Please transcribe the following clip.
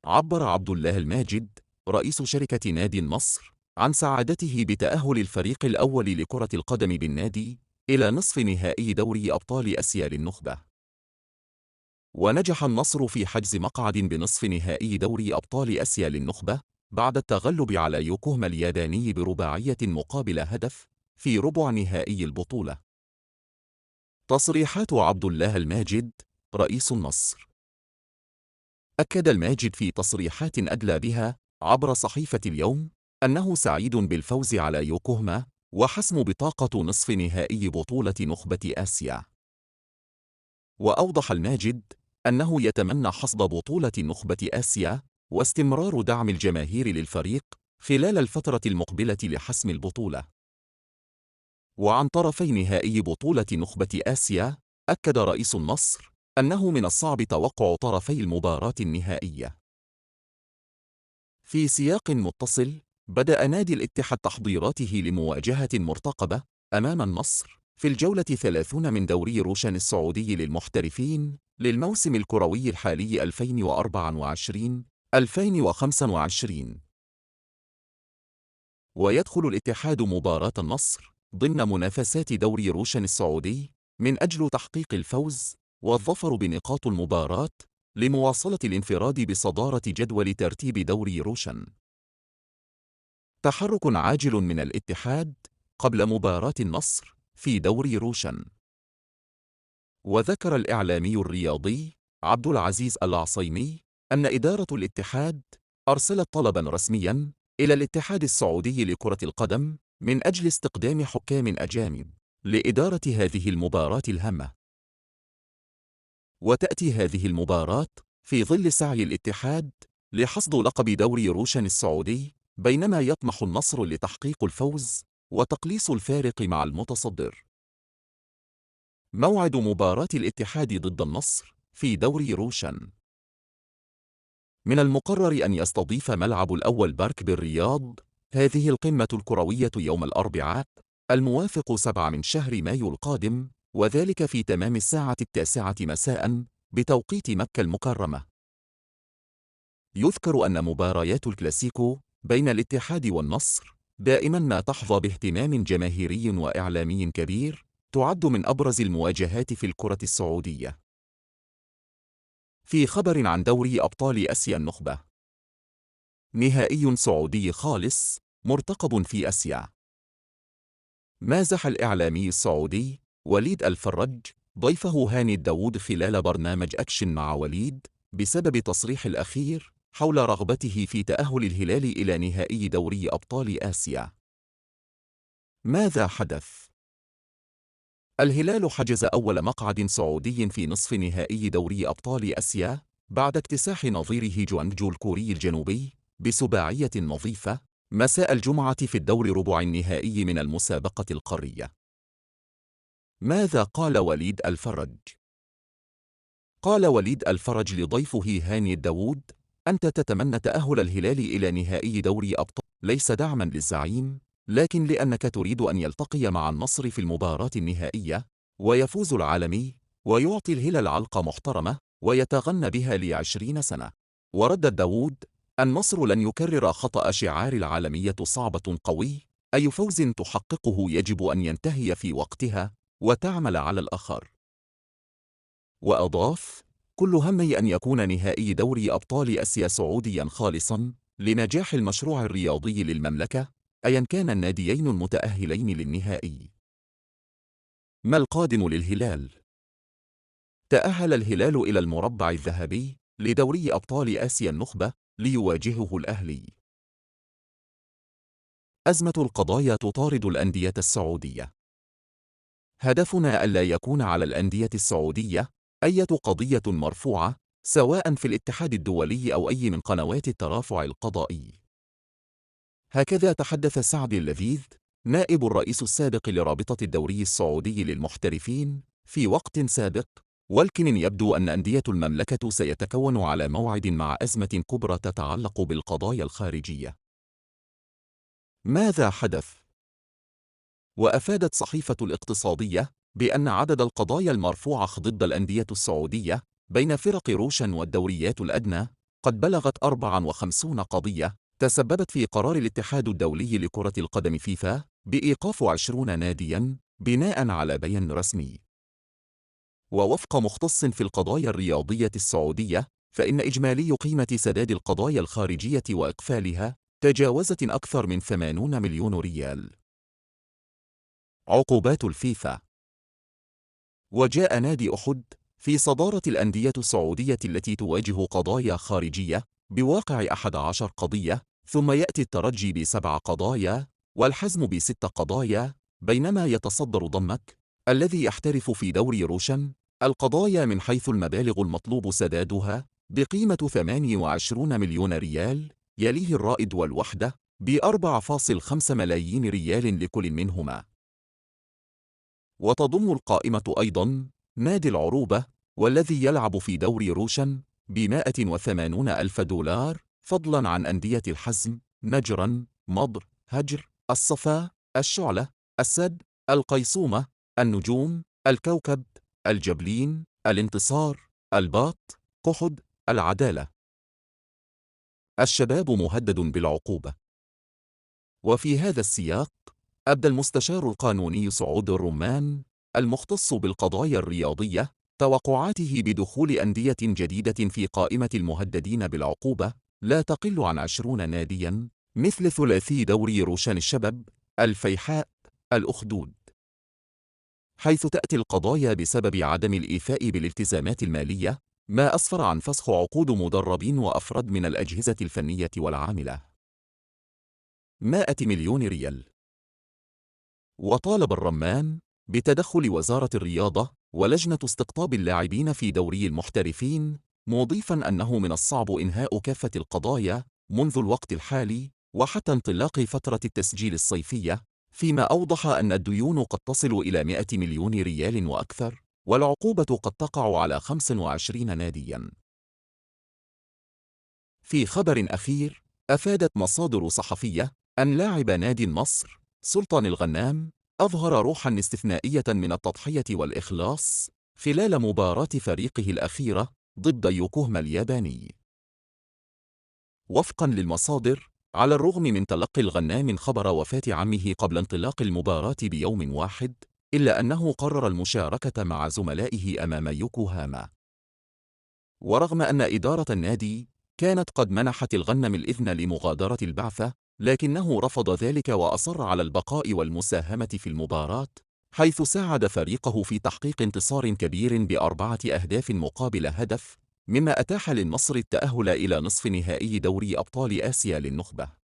عبر عبد الله الماجد رئيس شركة نادي النصر عن سعادته بتأهل الفريق الأول لكرة القدم بالنادي إلى نصف نهائي دوري أبطال آسيا للنخبة. ونجح النصر في حجز مقعد بنصف نهائي دوري أبطال آسيا للنخبة بعد التغلب على يوكوهاما الياباني برباعية مقابل هدف في ربع نهائي البطولة. تصريحات عبد الله الماجد رئيس النصر. أكد الماجد في تصريحات أدلى بها عبر صحيفة اليوم أنه سعيد بالفوز على يوكوهاما وحسم بطاقة نصف نهائي بطولة نخبة آسيا. وأوضح الماجد أنه يتمنى حصد بطولة نخبة آسيا واستمرار دعم الجماهير للفريق خلال الفترة المقبلة لحسم البطولة. وعن طرفي نهائي بطولة نخبة آسيا، أكد رئيس النصر أنه من الصعب توقع طرفي المباراة النهائية. في سياق متصل، بدأ نادي الاتحاد تحضيراته لمواجهة مرتقبة أمام النصر في الجولة 30 من دوري روشن السعودي للمحترفين للموسم الكروي الحالي 2024-2025. ويدخل الاتحاد مباراة النصر ضمن منافسات دوري روشن السعودي من أجل تحقيق الفوز والظفر بنقاط المباراة لمواصلة الانفراد بصدارة جدول ترتيب دوري روشن. تحرك عاجل من الاتحاد قبل مباراة النصر في دوري روشن. وذكر الإعلامي الرياضي عبد العزيز العصيمي أن إدارة الاتحاد أرسلت طلباً رسمياً إلى الاتحاد السعودي لكرة القدم من أجل استقدام حكام أجانب لإدارة هذه المباراة الهامة. وتأتي هذه المباراة في ظل سعي الاتحاد لحصد لقب دوري روشن السعودي، بينما يطمح النصر لتحقيق الفوز وتقليص الفارق مع المتصدر. موعد مباراة الاتحاد ضد النصر في دوري روشن. من المقرر أن يستضيف ملعب الأول بارك بالرياض هذه القمة الكروية يوم الأربعاء الموافق 7 من شهر مايو القادم، وذلك في تمام الساعة 9 مساء بتوقيت مكة المكرمة. يذكر أن مباريات الكلاسيكو بين الاتحاد والنصر دائما ما تحظى باهتمام جماهيري وإعلامي كبير، تعد من أبرز المواجهات في الكرة السعودية. في خبر عن دوري أبطال آسيا النخبة، نهائي سعودي خالص مرتقب في آسيا. مازح الإعلامي السعودي وليد الفرج ضيفه هاني الداوود خلال برنامج أكشن مع وليد بسبب تصريح الأخير حول رغبته في تأهل الهلال إلى نهائي دوري أبطال آسيا. ماذا حدث؟ الهلال حجز أول مقعد سعودي في نصف نهائي دوري أبطال آسيا بعد اكتساح نظيره جوانجو الكوري الجنوبي بسباعية نظيفة مساء الجمعة في الدور ربع النهائي من المسابقة القارية. ماذا قال وليد الفرج؟ قال وليد الفرج لضيفه هاني الداوود: أنت تتمنى تأهل الهلال إلى نهائي دوري أبطال، ليس دعما للزعيم، لكن لأنك تريد أن يلتقي مع النصر في المباراة النهائية ويفوز العالمي ويعطي الهلال علقة محترمة ويتغنى بها ل20 سنة. ورد الداوود: النصر لن يكرر خطأ شعار العالمية صعبة قوي، أي فوز تحققه يجب أن ينتهي في وقتها وتعمل على الآخر. وأضاف: كل همي أن يكون نهائي دوري أبطال آسيا سعوديا خالصا لنجاح المشروع الرياضي للمملكة، أيا كان الناديين المتأهلين للنهائي. ما القادم للهلال؟ تأهل الهلال إلى المربع الذهبي لدوري أبطال آسيا النخبة ليواجهه الأهلي. أزمة القضايا تطارد الأندية السعودية. هدفنا ألا يكون على الأندية السعودية أي قضية مرفوعة، سواء في الاتحاد الدولي أو أي من قنوات الترافع القضائي. هكذا تحدث سعد اللذيذ نائب الرئيس السابق لرابطة الدوري السعودي للمحترفين في وقت سابق، ولكن يبدو أن أندية المملكة سيتكون على موعد مع أزمة كبرى تتعلق بالقضايا الخارجية. ماذا حدث؟ وأفادت صحيفة الاقتصادية بأن عدد القضايا المرفوعة ضد الأندية السعودية بين فرق روشن والدوريات الأدنى قد بلغت 54 قضية تسببت في قرار الاتحاد الدولي لكرة القدم فيفا بإيقاف 20 نادياً بناءً على بيان رسمي. ووفق مختص في القضايا الرياضية السعودية، فإن إجمالي قيمة سداد القضايا الخارجية وإقفالها تجاوزت أكثر من 80 مليون ريال. عقوبات الفيفا. وجاء نادي أحد في صدارة الأندية السعودية التي تواجه قضايا خارجية بواقع 11 قضية، ثم يأتي الترجي ب7 قضايا والحزم ب6 قضايا، بينما يتصدر ضمك الذي يحترف في دوري روشن القضايا من حيث المبالغ المطلوب سدادها بقيمة 28 مليون ريال، يليه الرائد والوحدة ب4.5 ملايين ريال لكل منهما. وتضم القائمة أيضاً نادي العروبة والذي يلعب في دوري روشن ب180 ألف دولار، فضلاً عن أندية الحزم، نجراً، مضر، هجر، الصفا، الشعلة، السد، القيصومة، النجوم، الكوكب، الجبلين، الانتصار، الباط، قحد، العدالة. الشباب مهدد بالعقوبة. وفي هذا السياق أبدى المستشار القانوني سعود الرمان المختص بالقضايا الرياضية توقعاته بدخول أندية جديدة في قائمة المهددين بالعقوبة لا تقل عن 20 نادياً، مثل ثلاثي دوري روشن الشباب، الفيحاء، الأخدود، حيث تأتي القضايا بسبب عدم الإيفاء بالالتزامات المالية، ما أسفر عن فسخ عقود مدربين وأفراد من الأجهزة الفنية والعاملة. 100 مليون ريال. وطالب الرمان بتدخل وزارة الرياضة ولجنة استقطاب اللاعبين في دوري المحترفين، مضيفاً أنه من الصعب إنهاء كافة القضايا منذ الوقت الحالي وحتى انطلاق فترة التسجيل الصيفية، فيما أوضح أن الديون قد تصل إلى 100 مليون ريال وأكثر، والعقوبة قد تقع على 25 نادياً. في خبر أخير، أفادت مصادر صحفية أن لاعب نادي النصر سلطان الغنام أظهر روحاً استثنائية من التضحية والإخلاص خلال مباراة فريقه الأخيرة ضد يوكوهاما الياباني. وفقاً للمصادر، على الرغم من تلقي الغنام خبر وفاة عمه قبل انطلاق المباراة بيوم واحد، إلا أنه قرر المشاركة مع زملائه أمام يوكوهاما. ورغم أن إدارة النادي كانت قد منحت الغنم الإذن لمغادرة البعثة، لكنه رفض ذلك وأصر على البقاء والمساهمة في المباراة، حيث ساعد فريقه في تحقيق انتصار كبير ب4 أهداف مقابل هدف، مما أتاح للنصر التأهل إلى نصف نهائي دوري أبطال آسيا للنخبة.